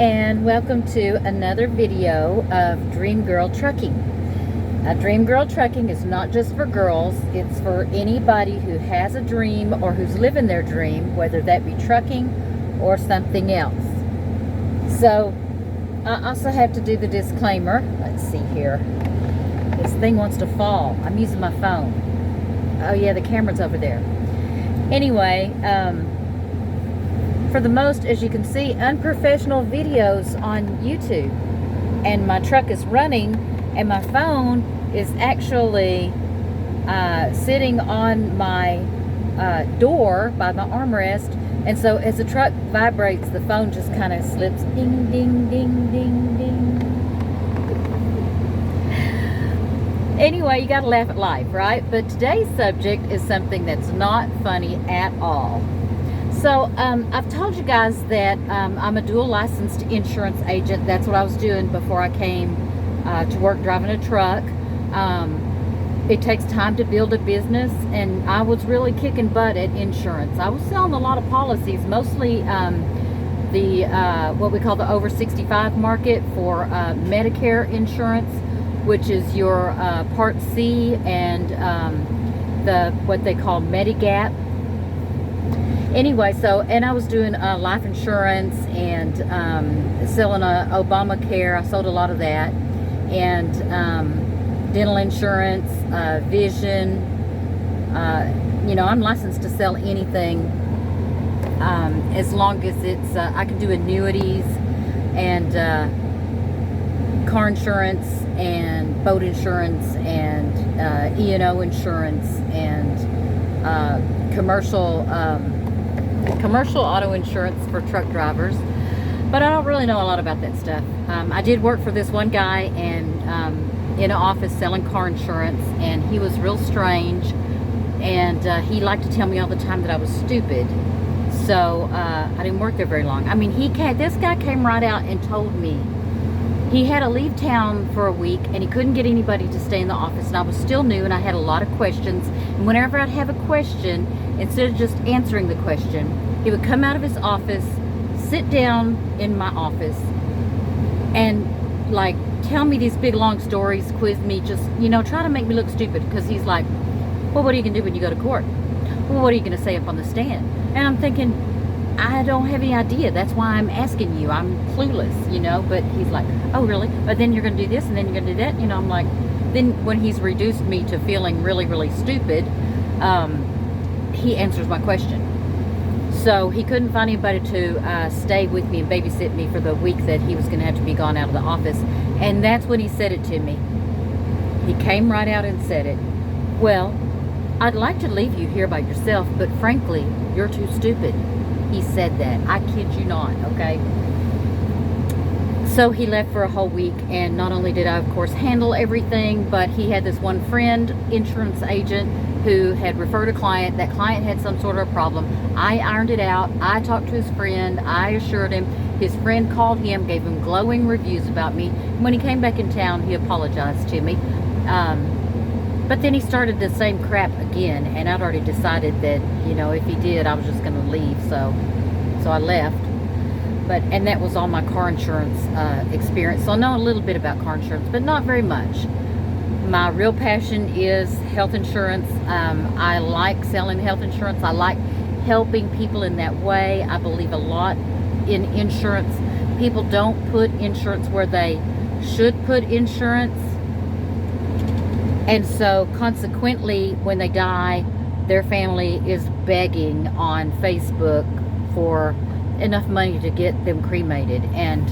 and welcome to another video of Dream Girl Trucking. Dream Girl Trucking is not just for girls, it's for anybody who has a dream or who's living their dream, whether that be trucking or something else. So I also have to do the disclaimer. Let's see here. This thing wants to fall. I'm using my phone. Oh yeah, the camera's over there. Anyway, for the most, as you can see, unprofessional videos on YouTube, and my truck is running and my phone is actually sitting on my door by my armrest, and so as the truck vibrates, the phone just kind of slips ding ding ding ding ding. Anyway, you gotta laugh at life, right? But today's subject is something that's not funny at all. So I've told you guys that I'm a dual licensed insurance agent. That's what I was doing before I came to work driving a truck. It takes time to build a business, and I was really kicking butt at insurance. I was selling a lot of policies, mostly the what we call the over 65 market for Medicare insurance, which is your Part C and the what they call Medigap. Anyway, so, and I was doing life insurance and selling Obamacare. I sold a lot of that, and dental insurance, vision. You know, I'm licensed to sell anything as long as it's, I can do annuities and car insurance and boat insurance and E&O insurance and commercial auto insurance for truck drivers, but I don't really know a lot about that stuff. I did work for this one guy and in an office selling car insurance, and he was real strange, and he liked to tell me all the time that I was stupid. So I didn't work there very long. I mean, this guy came right out and told me he had to leave town for a week and he couldn't get anybody to stay in the office, and I was still new and I had a lot of questions, and whenever I'd have a question, instead of just answering the question, he would come out of his office, sit down in my office, and like tell me these big long stories, quiz me, just, you know, try to make me look stupid, because he's like, well, what are you gonna do when you go to court? Well, what are you gonna say up on the stand? And I'm thinking, I don't have any idea. That's why I'm asking you. I'm clueless, you know. But he's like, oh, really? But then you're going to do this, and then you're going to do that. You know, I'm like, then when he's reduced me to feeling really, really stupid, he answers my question. So he couldn't find anybody to stay with me and babysit me for the week that he was going to have to be gone out of the office. And that's when he said it to me. He came right out and said it. Well, I'd like to leave you here by yourself, but frankly, you're too stupid. He said that. I kid you not, okay? So he left for a whole week, and not only did I, of course, handle everything, but he had this one friend, insurance agent, who had referred a client. That client had some sort of problem. I ironed it out. I talked to his friend. I assured him. His friend called him, gave him glowing reviews about me. When he came back in town, he apologized to me. But then he started the same crap again, and I'd already decided that, you know, if he did, I was just going to leave. So I left. And that was all my car insurance experience. So I know a little bit about car insurance, but not very much. My real passion is health insurance. I like selling health insurance. I like helping people in that way. I believe a lot in insurance. People don't put insurance where they should put insurance. And so consequently, when they die, their family is begging on Facebook for enough money to get them cremated. And,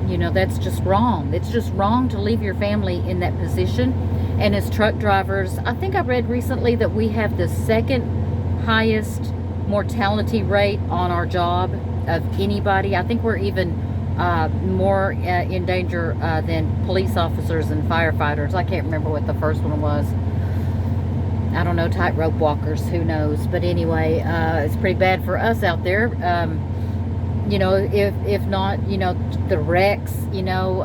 you know, that's just wrong. It's just wrong to leave your family in that position. And as truck drivers, I think I read recently that we have the second highest mortality rate on our job of anybody. I think we're even more in danger than police officers and firefighters. I can't remember what the first one was. I don't know, tightrope walkers, who knows. But anyway, it's pretty bad for us out there. You know, if not, you know, the wrecks, you know,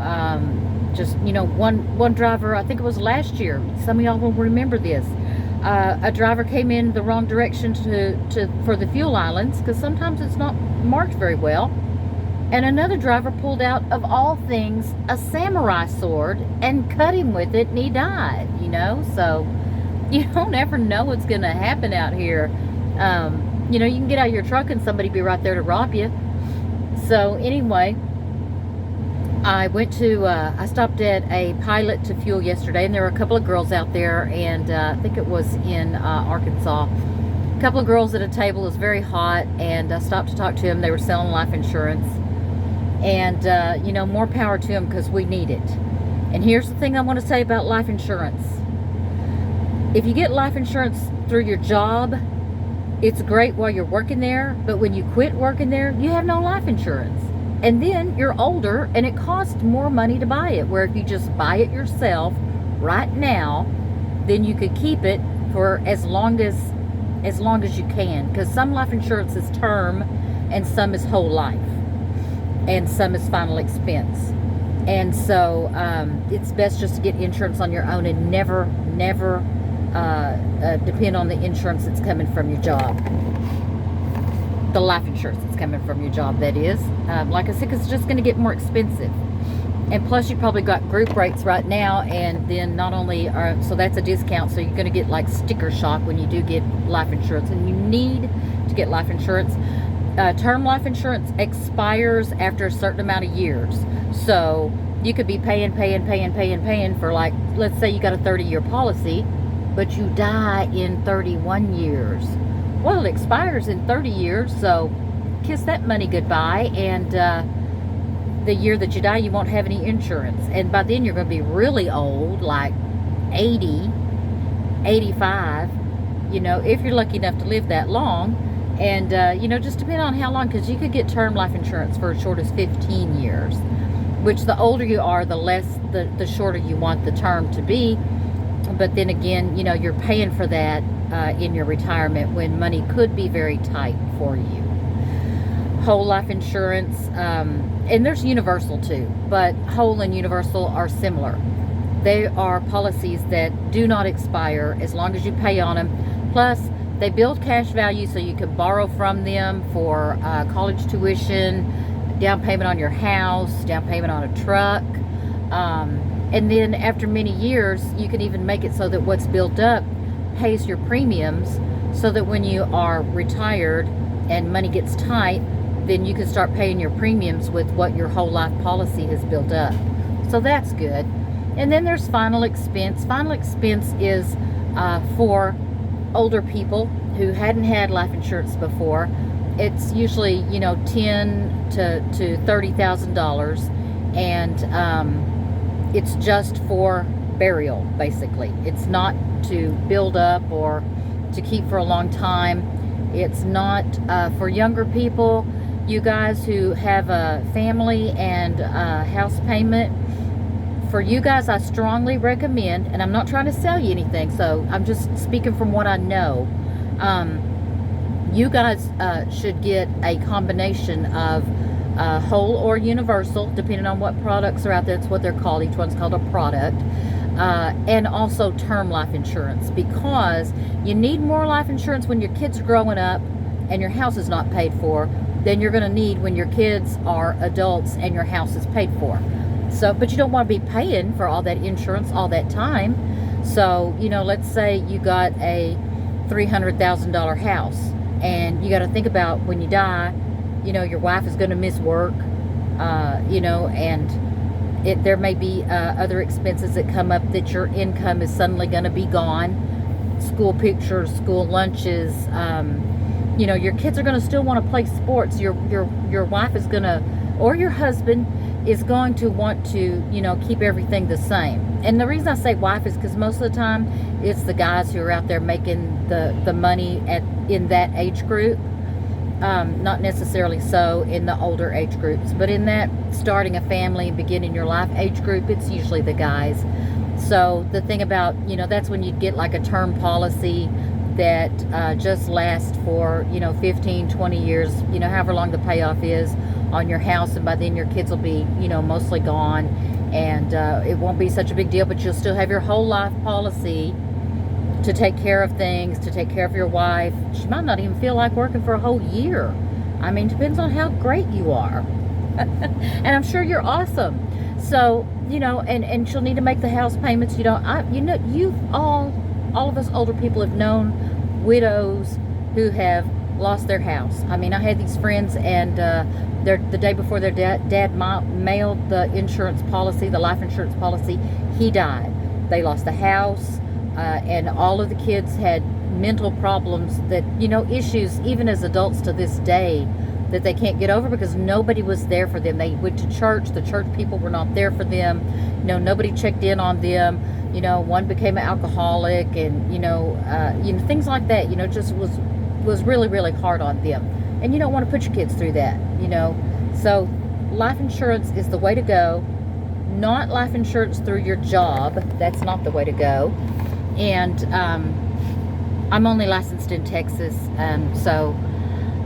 just, you know, one driver, I think it was last year, some of y'all will remember this. A driver came in the wrong direction for the fuel islands, because sometimes it's not marked very well. And another driver pulled out, of all things, a samurai sword and cut him with it, and he died, So you don't ever know what's going to happen out here. You can get out of your truck and somebody be right there to rob you. So anyway, I stopped at a Pilot to Fuel yesterday, and there were a couple of girls out there, and I think it was in Arkansas. A couple of girls at a table. It was very hot, and I stopped to talk to them. They were selling life insurance. And, more power to them, because we need it. And here's the thing I want to say about life insurance. If you get life insurance through your job, it's great while you're working there, but when you quit working there, you have no life insurance. And then you're older, and it costs more money to buy it, where if you just buy it yourself right now, then you could keep it for as long as you can, because some life insurance is term, and some is whole life, and some is final expense. And so it's best just to get insurance on your own, and never depend on the insurance that's coming from your job. The life insurance that's coming from your job, that is. Like I said, 'cause it's just going to get more expensive. And plus, you probably got group rates right now, and then not only so that's a discount, so you're going to get like sticker shock when you do get life insurance, and you need to get life insurance. Term life insurance expires after a certain amount of years. So you could be paying for, like, let's say you got a 30-year policy, but you die in 31 years. Well, it expires in 30 years, so kiss that money goodbye, and the year that you die, you won't have any insurance. And by then, you're going to be really old, like 80, 85, if you're lucky enough to live that long. And, just depend on how long, because you could get term life insurance for as short as 15 years, which the older you are, the shorter you want the term to be. But then again, you're paying for that in your retirement, when money could be very tight for you. Whole life insurance, and there's universal too, but whole and universal are similar. They are policies that do not expire as long as you pay on them. Plus, they build cash value, so you can borrow from them for college tuition, down payment on your house, down payment on a truck. And then after many years, you can even make it so that what's built up pays your premiums, so that when you are retired and money gets tight, then you can start paying your premiums with what your whole life policy has built up. So that's good. And then there's final expense. Final expense is for older people who hadn't had life insurance before. It's usually, $10,000 to $30,000, and it's just for burial, basically. It's not to build up or to keep for a long time. It's not for younger people. You guys who have a family and a house payment, for you guys, I strongly recommend, and I'm not trying to sell you anything, so I'm just speaking from what I know. You guys should get a combination of whole or universal, depending on what products are out there. That's what they're called. Each one's called a product. And also term life insurance, because you need more life insurance when your kids are growing up and your house is not paid for than you're going to need when your kids are adults and your house is paid for. So, but you don't want to be paying for all that insurance all that time. So, let's say you got a $300,000 house, and you got to think about when you die, your wife is going to miss work, and there may be other expenses that come up, that your income is suddenly going to be gone. School pictures, school lunches, your kids are going to still want to play sports. Your wife is going to, or your husband is going to want to, keep everything the same. And the reason I say wife is because most of the time it's the guys who are out there making the money in that age group. Not necessarily so in the older age groups, but in that starting a family and beginning your life age group, it's usually the guys. So the thing about, that's when you'd get like a term policy that just lasts for, 15, 20 years, however long the payoff is on your house, and by then your kids will be, mostly gone, and it won't be such a big deal, but you'll still have your whole life policy to take care of things, to take care of your wife. She might not even feel like working for a whole year. I mean, depends on how great you are. And I'm sure you're awesome. So, and she'll need to make the house payments. All of us older people have known widows who have lost their house. I mean, I had these friends, and the day before their dad mailed the insurance policy, the life insurance policy, he died. They lost the house, and all of the kids had mental problems that, issues even as adults to this day that they can't get over because nobody was there for them. They went to church. The church people were not there for them. Nobody checked in on them. One became an alcoholic, and things like that. Just was really, really hard on them. And you don't want to put your kids through that. So life insurance is the way to go. Not life insurance through your job. That's not the way to go. And I'm only licensed in Texas, so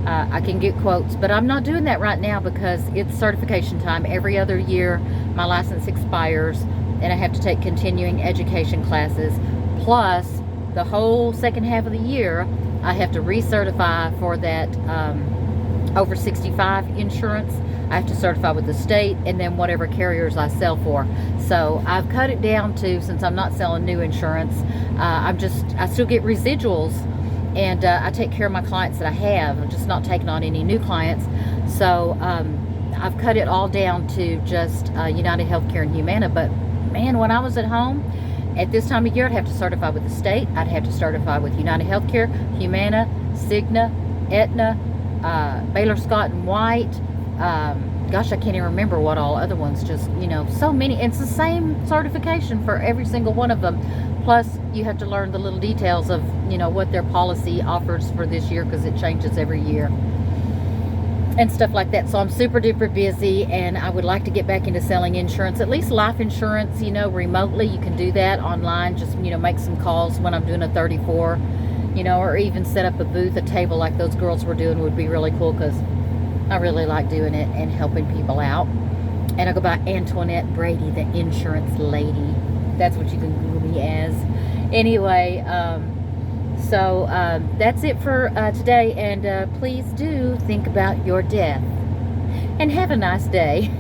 I can get quotes, but I'm not doing that right now because it's certification time. Every other year my license expires, and I have to take continuing education classes, plus the whole second half of the year I have to recertify for that over 65 insurance. I have to certify with the state, and then whatever carriers I sell for. So I've cut it down to, since I'm not selling new insurance, I still get residuals, and I take care of my clients that I have. I'm just not taking on any new clients. So I've cut it all down to just United Healthcare and Humana. But man, when I was at home at this time of year, I'd have to certify with the state. I'd have to certify with United Healthcare, Humana, Cigna, Aetna, Baylor Scott and White. Gosh, I can't even remember what all other ones. Just, so many. It's the same certification for every single one of them. Plus, you have to learn the little details of, what their policy offers for this year, because it changes every year and stuff like that. So I'm super duper busy, and I would like to get back into selling insurance, at least life insurance, remotely. You can do that online. Just, make some calls when I'm doing a 34, or even set up a booth, a table like those girls were doing would be really cool, because I really like doing it and helping people out. And I go by Antoinette Brady, the insurance lady. That's what you can Google me as. Anyway, so that's it for today. And please do think about your death. And have a nice day.